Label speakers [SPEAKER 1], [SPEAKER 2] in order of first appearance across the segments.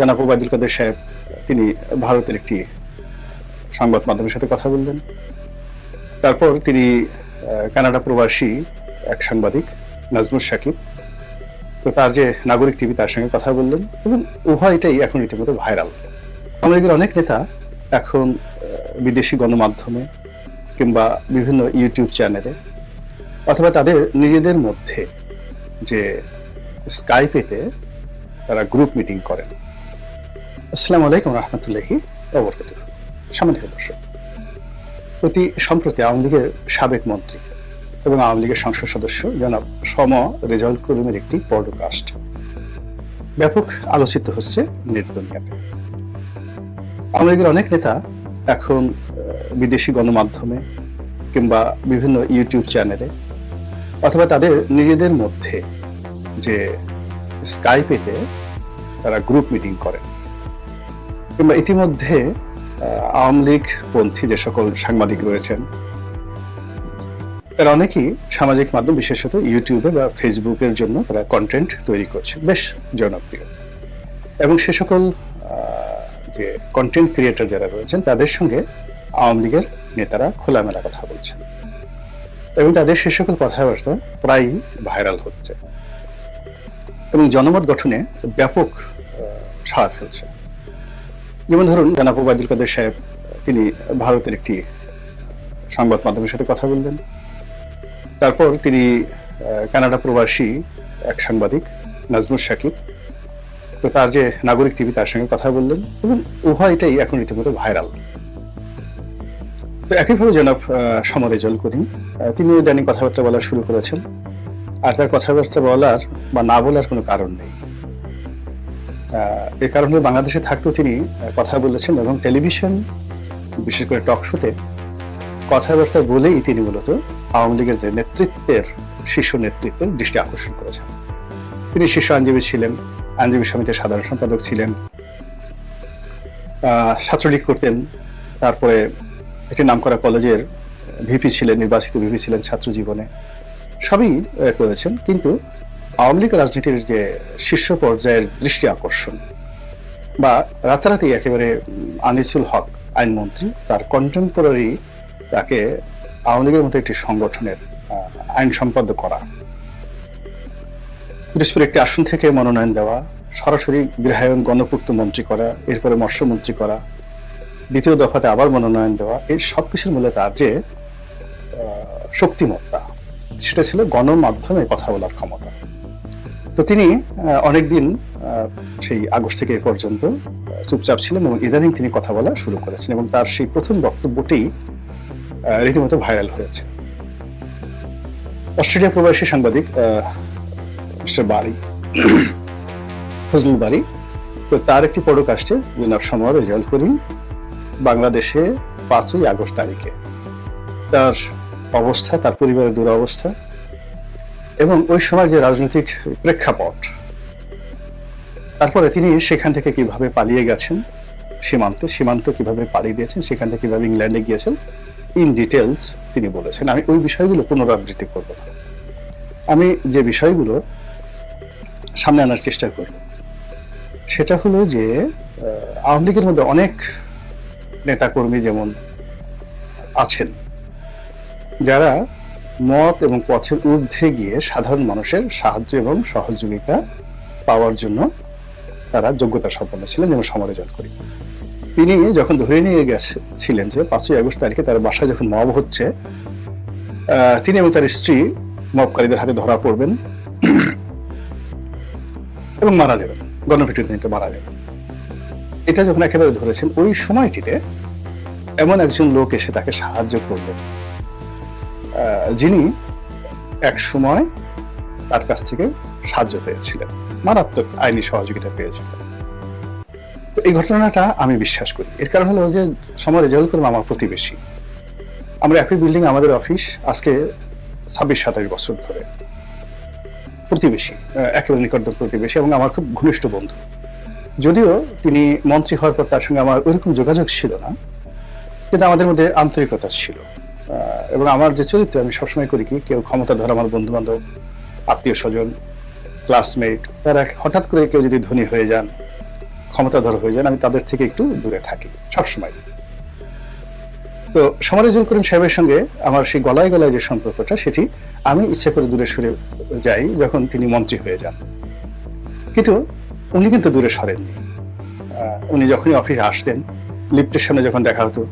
[SPEAKER 1] জনাব ওবায়দুল কাদের সাহেব তিনি ভারতের একটি সংবাদ মাধ্যমের সাথে কথা বললেন। তারপর তিনি কানাডা প্রবাসী এক সাংবাদিক নাজমুল সাকিব, তো তার যে নাগরিক টিভি তার সঙ্গে কথা বললেন এবং উভয়টাই এখন রীতিমতো ভাইরাল। আওয়ামী অনেক নেতা এখন বিদেশি গণমাধ্যমে কিংবা বিভিন্ন ইউটিউব চ্যানেলে অথবা তাদের নিজেদের মধ্যে যে স্কাইপেতে তারা গ্রুপ মিটিং করেন। আসসালামু আলাইকুম রহমতুল্লাহি ওয়া বারাকাতুহু। সম্মানিত দর্শক, অতি সম্প্রতি আওয়ামী লীগের সাবেক মন্ত্রী এবং আওয়ামী লীগের সংসদ সদস্য জনাব সম রেজাউল করিমের একটি পডকাস্ট ব্যাপক আলোচিত হচ্ছে নেট দুনিয়াতে। আওয়ামী লীগের অনেক নেতা এখন বিদেশি গণমাধ্যমে কিংবা বিভিন্ন ইউটিউব চ্যানেলে অথবা তাদের নিজেদের মধ্যে যে স্কাইপেতে তারা গ্রুপ মিটিং করেন কিংবা ইতিমধ্যে আওয়ামী লীগ পন্থী যে সকল সাংবাদিক রয়েছেন তারা অনেকেই সামাজিক মাধ্যম বিশেষত ইউটিউবে বা ফেসবুকের জন্য তারা কন্টেন্ট তৈরি করছে, বেশ জনপ্রিয়। এবং সে সকল যে কন্টেন্ট ক্রিয়েটর যারা রয়েছেন তাদের সঙ্গে আওয়ামী লীগের নেতারা খোলামেলা কথা বলছেন এবং তাদের সে সকল কথাবার্তা প্রায়ই ভাইরাল হচ্ছে এবং জনমত গঠনে ব্যাপক সাড়া ফেলছে। যেমন ধরুন, জনাব ওবায়দুল কাদের সাহেব তিনি ভারতের একটি সংবাদ মাধ্যমের সাথে কথা বললেন। তারপর তিনি কানাডা প্রবাসী এক সাংবাদিক নাজমুল সাকিব, তো তার যে নাগরিক টিভি তার সঙ্গে কথা বললেন এবং উভয়টাই এখন রীতিমতো ভাইরাল। তো একইভাবে জনাব সম রেজাউল করিম তিনি ইদানিং কথাবার্তা বলা শুরু করেছেন, আর তার কথাবার্তা বলার বা না বলার কোনো কারণ নেই। এর কারণে বাংলাদেশে থাকতেও তিনি কথা বলেছেন এবং টেলিভিশন বিশেষ করে টক শোতে কথাবার্তা বলেই তিনি মূলত আওয়ামী লীগের যে নেতৃত্বের শীর্ষ নেতৃত্বের দৃষ্টি আকর্ষণ করেছেন। তিনি শীর্ষ আইনজীবী ছিলেন, আইনজীবী সমিতির সাধারণ সম্পাদক ছিলেন, ছাত্রলীগ করতেন, তারপরে একটি নামকরা কলেজের ভিপি ছিলেন, নির্বাচিত ভিপি ছিলেন ছাত্র জীবনে, সবই করেছেন। কিন্তু আওয়ামী লীগ রাজনীতির যে শীর্ষ পর্যায়ের দৃষ্টি আকর্ষণ বা রাতারাতি একেবারে আনিসুল হক আইনমন্ত্রী তার কন্টেম্পোরারি তাকে আওয়ামী লীগের মতো একটি সংগঠনের আইন সম্পাদক করা, পিরোজপুর একটি আসন থেকে মনোনয়ন দেওয়া, সরাসরি গৃহায়ন গণপূর্ত মন্ত্রী করা, এরপরে মৎস্যমন্ত্রী করা, দ্বিতীয় দফাতে আবার মনোনয়ন দেওয়া, এই সবকিছুর মূলে তার যে শক্তিমত্তা সেটা ছিল গণমাধ্যমে কথা বলার ক্ষমতা। তো তিনি অনেকদিন সেই আগস্ট থেকে এ পর্যন্ত চুপচাপ ছিলেন এবং ইদানিং তিনি কথা বলা শুরু করেছেন এবং তার সেই প্রথম বক্তব্যটি রীতিমতো ভাইরাল হয়েছে। অস্ট্রেলিয়া প্রবাসী সাংবাদিক বাড়ি ফজলুল বাড়ি, তো তার একটি পডকাস্টে জনাব সম রেজাউল করিম বাংলাদেশে 5ই আগস্ট তারিখে তার অবস্থা, তার পরিবারের দুরবস্থা এবং ওই সময় যে রাজনৈতিক প্রেক্ষাপট, তারপরে তিনি সেখান থেকে কিভাবে পালিয়ে গেছেন, সীমান্ত কিভাবে পাড়ি দিয়েছেন, সেখান থেকে কিভাবে ইংল্যান্ডে গিয়েছেন, ইন ডিটেলস তিনি বলেছেন। আমি ওই বিষয়গুলো পুনরাবৃত্তি করব না, আমি যে বিষয়গুলো সামনে আনার চেষ্টা করব সেটা হলো যে আওয়ামী লীগের মধ্যে অনেক নেতাকর্মী যেমন আছেন যারা মত এবং পথের ঊর্ধ্বে গিয়ে সাধারণ মানুষের সাহায্য এবং সহযোগিতা পাওয়ার জন্য তারা যোগ্যতা সম্পন্ন ছিলেন, যেমন সম রেজাউল করিম। তিনি যখন ধরে নিয়ে গেছিলেন যে 5ই আগস্ট তারিখে তার বাসায় যখন মব হচ্ছে, তিনি এবং তার স্ত্রী মবকারীদের হাতে ধরা পড়বেন এবং মারা যাবেন, গণপিটুনিতে মারা যাবেন। এটা যখন একেবারে ধরেছেন, ওই সময়টিতে এমন একজন লোক এসে তাকে সাহায্য করলেন যিনি এক সময় তার কাছ থেকে সাহায্য পেয়েছিলেন, মারাত্মক আইনি সহযোগিতা পেয়েছিলেন। তো এই ঘটনাটা আমি বিশ্বাস করি। এর কারণ হলো যে সম রেজাউল করিম আমার প্রতিবেশী, আমরা একই বিল্ডিং, আমাদের অফিস, আজকে 26-27 বছর ধরে প্রতিবেশী, একেবারে নিকটতম প্রতিবেশী এবং আমার খুব ঘনিষ্ঠ বন্ধু। যদিও তিনি মন্ত্রী হওয়ার পর তার সঙ্গে আমার ওইরকম যোগাযোগ ছিল না, কিন্তু আমাদের মধ্যে আন্তরিকতা ছিল এবং আমার যে চরিত্র আমি সবসময় করি কি, কেউ ক্ষমতা ধর আমার বন্ধু বান্ধব, আত্মীয় স্বজন, ক্লাসমেট, তারা হঠাৎ করে কেউ যদি ধনী হয়ে যান ক্ষমতাধর হয়ে যান, আমি তাদের থেকে একটু দূরে থাকি সবসময়। তো সামর রেজাউল করিম সাহেবের সঙ্গে আমার সেই গলায় গলায় যে সম্পর্কটা, সেটি আমি ইচ্ছা করে দূরে সরে যাই যখন তিনি মন্ত্রী হয়ে যান। কিন্তু উনি কিন্তু দূরে সরেননি। উনি যখনই অফিসে আসতেন, লিফটের সামনে যখন দেখা হতো,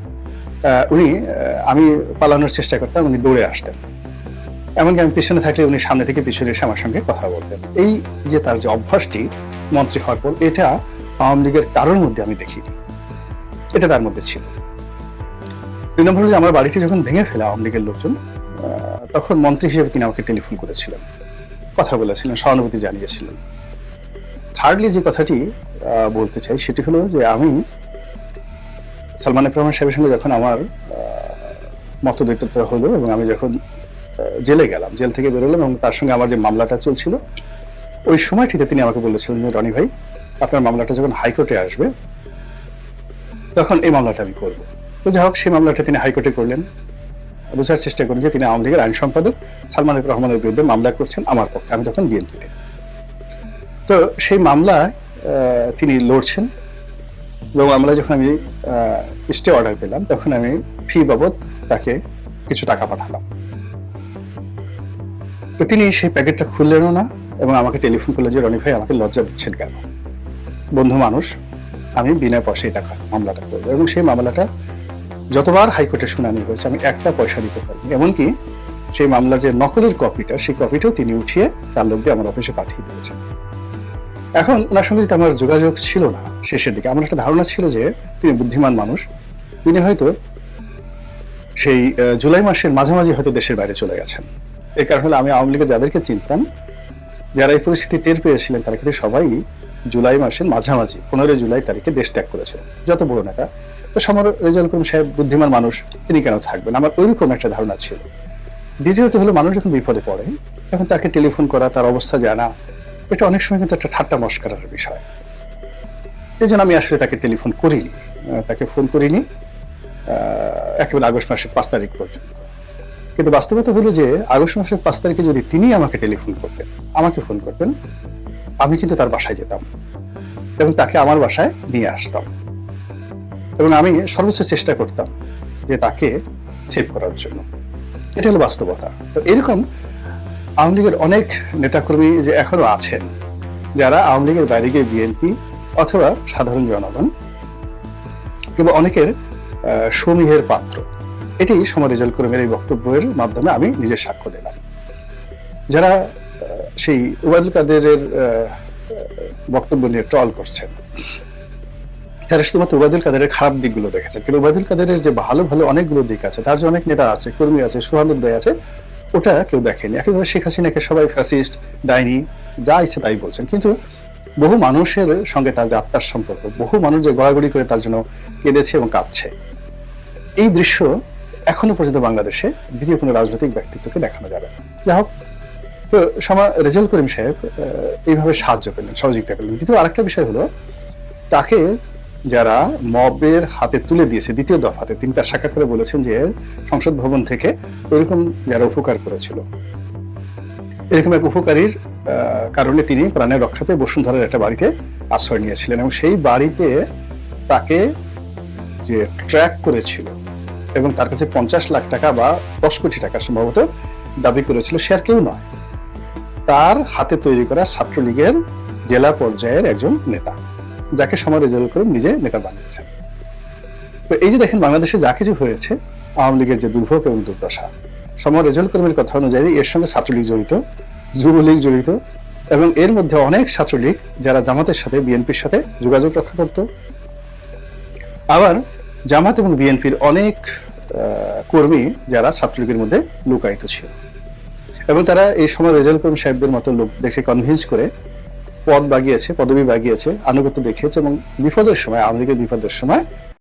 [SPEAKER 1] আমি পালানোর চেষ্টা করতাম, উনি দৌড়ে আসতেন। এমনকি আমি পিছনে থাকলে উনি সামনে থেকে পিছনে এসে আমার সঙ্গে কথা বলতেন। এই যে তার যে অভ্যাসটি মন্ত্রী হওয়ার পর, এটা আওয়ামী লীগের কারোর মধ্যে আমি দেখিনি, এটা তার মধ্যে ছিল। 2 নম্বর হলো, আমার বাড়িটি যখন ভেঙে ফেলে আওয়ামী লীগের লোকজন, তখন মন্ত্রী হিসেবে তিনি আমাকে টেলিফোন করেছিলেন, কথা বলেছিলেন, সহানুভূতি জানিয়েছিলেন। থার্ডলি যে কথাটি বলতে চাই সেটি হলো যে, আমি সালমান এফ রহমান সাহেবের সঙ্গে যখন আমার মতদ্বৈততা হলো এবং আমি যখন জেলে গেলাম, জেল থেকে বেরোলাম এবং তার সঙ্গে আমার যে মামলাটা চলছিল, ওই সময়টিতে তিনি আমাকে বলেছিলেন যে, রনি ভাই, আপনার মামলাটা যখন হাইকোর্টে আসবে তখন এই মামলাটা আমি করবো। তো যাই হোক, সেই মামলাটা তিনি হাইকোর্টে করলেন। বোঝার চেষ্টা করেন যে তিনি আওয়ামী লীগের আইন সম্পাদক সালমান এফ রহমানের বিরুদ্ধে মামলা করছেন আমার পক্ষে, আমি তখন বিএনপিতে। তো সেই মামলায় তিনি লড়ছেন এবং মামলায় যখন আমি স্টে অর্ডার পেলাম, তখন আমি ফি বাবদ তাকে কিছু টাকা পাঠালাম। তো তিনি সেই প্যাকেটটা খুললেনও না এবং আমাকে টেলিফোন করলেন যে, রনি ভাই, আমাকে লজ্জা দিচ্ছেন কেন, বন্ধু মানুষ, আমি বিনা পয়সায় টাকা মামলাটা করবো। এবং সেই মামলাটা যতবার হাইকোর্টে শুনানি হয়েছে, আমি একটা পয়সা দিতে পারিনি। এমনকি সেই মামলার যে নকলের কপিটা, সেই কপিটাও তিনি উঠিয়ে তার লোক দিয়ে আমার অফিসে পাঠিয়ে দিয়েছেন। এখন ওনার সঙ্গে আমার যোগাযোগ ছিল না শেষের দিকে। আমার একটা ধারণা ছিল যে তিনি বুদ্ধিমান মানুষ, তিনি হয়তো সেই জুলাই মাসের মাঝামাঝি হয়তো দেশের বাইরে চলে গেছেন। এই কারণ হলো, আমি আওয়ামী লীগের যাদেরকে চিনতাম, যারা এই পরিস্থিতি টের পেয়েছিলেন, তারা কিন্তু সবাই জুলাই মাসের মাঝামাঝি 15 জুলাই তারিখে দেশ ত্যাগ করেছেন, যত বড় নেতা। তো সামর রেজাউল করিম সাহেব বুদ্ধিমান মানুষ, তিনি কেন থাকবেন, আমার ওইরকম একটা ধারণা ছিল। দ্বিতীয়ত হলো, মানুষ যখন বিপদে পড়ে তখন তাকে টেলিফোন করা, তার অবস্থা জানা, এটা অনেক সময় কিন্তু একটা ঠাট্টা মশকরার বিষয়। এই জন্য আমি আসলে তাকে টেলিফোন করিনি, তাকে ফোন করিনি একেবারে আগস্ট মাসের 5 তারিখ পর্যন্ত। কিন্তু বাস্তবতা হলো যে, আগস্ট মাসের 5 তারিখে যদি তিনি আমাকে টেলিফোন করতেন, আমাকে ফোন করতেন, আমি কিন্তু তার বাসায় যেতাম এবং তাকে আমার বাসায় নিয়ে আসতাম এবং আমি সর্বোচ্চ চেষ্টা করতাম যে তাকে সেভ করার জন্য। এটা হলো বাস্তবতা। তো এরকম আওয়ামী লীগের অনেক নেতাকর্মী যে এখনো আছেন, যারা আওয়ামী লীগের বাইরে গিয়ে বিএনপি অথবা সাধারণ জনগণ কিংবা অনেকের সমীহের পাত্র, এটি সামর রেজাউল করিমের এই বক্তব্যের মাধ্যমে আমি নিজের সাক্ষ্য দিলাম। যারা সেই ওবায়দুল কাদেরের বক্তব্য নিয়ে ট্রল করছেন, তারা শুধুমাত্র ওবায়দুল কাদেরের খারাপ দিকগুলো দেখেছেন, কিন্তু ওবায়দুল কাদেরের যে ভালো ভালো অনেকগুলো দিক আছে, তার যে অনেক নেতা আছে, কর্মী আছে, সহানুদ্দয় আছে, ওটা কেউ দেখেনি। একেবারে শেখ হাসিনাকে সবাই ফ্যাসিস্ট, ডাইনি, যা ইচ্ছে তাই বলছেন, কিন্তু বহু মানুষের সঙ্গে তার যে আত্মার সম্পর্ক, বহু মানুষ যে গড়াগড়ি করে তার জন্য কেঁদেছে এবং কাঁদছে, এই দৃশ্য এখনো পর্যন্ত বাংলাদেশে দ্বিতীয় কোনো রাজনৈতিক ব্যক্তিত্বকে দেখানো যাবে না। যাই হোক, তো সামর রেজাউল করিম সাহেব এইভাবে সাহায্য পেলেন, সহযোগিতা পেলেন। দ্বিতীয় আরেকটা বিষয় হলো, তাকে যারা মবের হাতে তুলে দিয়েছে দ্বিতীয় দফাতে, তিনি তার সাক্ষাৎকারে বলেছেন যে সংসদ ভবন থেকে এরকম যারা উপকার করেছিল, এরকম এক উপকারীর কারণে তিনি প্রাণের রক্ষা পেয়ে বসুন্ধরার একটা বাড়িতে আশ্রয় নিয়েছিলেন এবং সেই বাড়িতে তাকে যে ট্র্যাক করেছিল এবং তার কাছে 50 লাখ টাকা বা 10 কোটি টাকা সম্ভবত দাবি করেছিল, সে আর কেউ নয়, তার হাতে তৈরি করা ছাত্রলীগের জেলা পর্যায়ের একজন নেতা, যাকে সামর রেজাউল করিম নিজে নেতা বানিয়েছেন। তো এই যে দেখেন, বাংলাদেশে যা কিছু হয়েছে, আওয়ামী লীগের যে দুর্ভোগ এবং দুর্দশা, সামর রেজাউল করিমের কথা অনুযায়ী এর সঙ্গে ছাত্রলীগ জড়িত, যুবলীগ জড়িত এবং এর মধ্যে অনেক ছাত্রলীগ যারা জামাতের সাথে, বিএনপির সাথে যোগাযোগ রক্ষা করত। আবার জামাত এবং বিএনপির অনেক কর্মী যারা ছাত্রলীগের মধ্যে লুকায়িত ছিল এবং তারা এই সময় রেজাউল করিম সাহেবদের মতো লোকদেরকে কনভিন্স করে পদ বাগিয়েছে, পদবি বাগিয়েছে, আনুগত্য দেখিয়েছে এবং বিপদের সময়, আওয়ামী লীগের বিপদের সময়